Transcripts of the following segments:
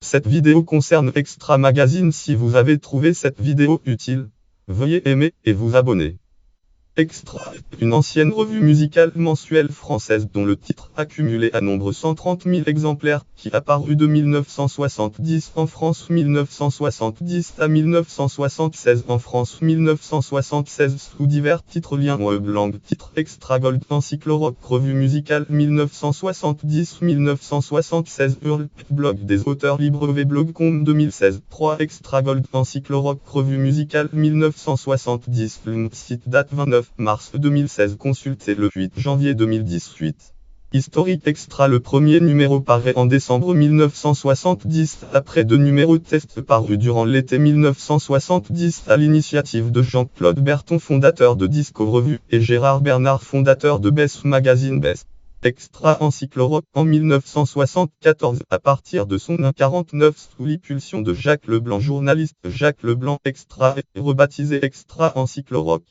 Cette vidéo concerne Extra Magazine. Si vous avez trouvé cette vidéo utile, veuillez aimer et vous abonner. Extra, une ancienne revue musicale mensuelle française dont le titre a cumulé à nombre 130 000 exemplaires, qui a paru de 1970 en France, 1970 à 1976 en France, 1976 sous divers titres liens web langue titre Extra Gold Encyclorock revue musicale 1970-1976 Hurl blog des auteurs libres vblog.com 2016 3 Extra Gold Encyclorock revue musicale 1970 site date 29 mars 2016 consulté le 8 janvier 2018. Historique Extra. Le premier numéro paraît en décembre 1970 après 2 numéros test parus durant l'été 1970 à l'initiative de Jean-Claude Berton, fondateur de Disco Revue, et Gérard Bernard, fondateur de Best Magazine Best. Extra Encyclorock en 1974 à partir de son 1,49 sous l'impulsion de Jacques Leblanc, journaliste Jacques Leblanc. Extra est rebaptisé Extra Encyclorock.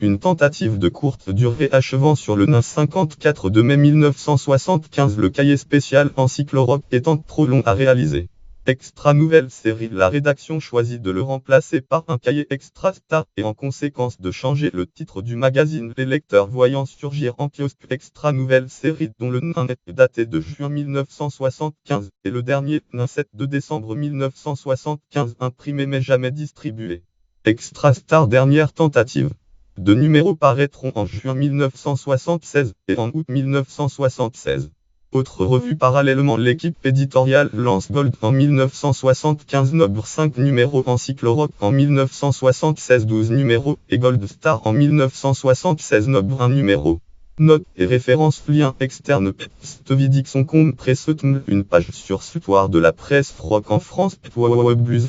Une tentative de courte durée achevant sur le 54 de mai 1975, le cahier spécial Encyclorock étant trop long à réaliser. Extra nouvelle série. La rédaction choisit de le remplacer par un cahier Extra Star et en conséquence de changer le titre du magazine. Les lecteurs voyant surgir en kiosque Extra nouvelle série dont le nain est daté de juin 1975 et le dernier 7 de décembre 1975 imprimé mais jamais distribué. Extra Star dernière tentative. 2 numéros paraîtront en juin 1976 et en août 1976. Autre revue parallèlement, l'équipe éditoriale lance Gold en 1975, Nobre 5 numéros, Encyclorock en 1976 12 numéros et Gold Star en 1976 Nobre 1 numéro. Notes et références. Lien externe. Stvidixon.com Presse.tm. Une page sur Suptoire de la presse rock en France. Webbuzz.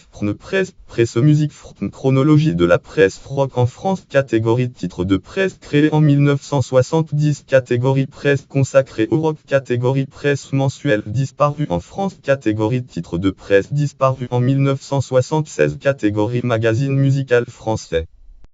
Presse musique. Chronologie de la presse rock en France. Catégorie titre de presse créée en 1970. Catégorie presse consacrée au rock. Catégorie presse mensuelle disparue en France. Catégorie titre de presse disparu en 1976. Catégorie magazine musical français.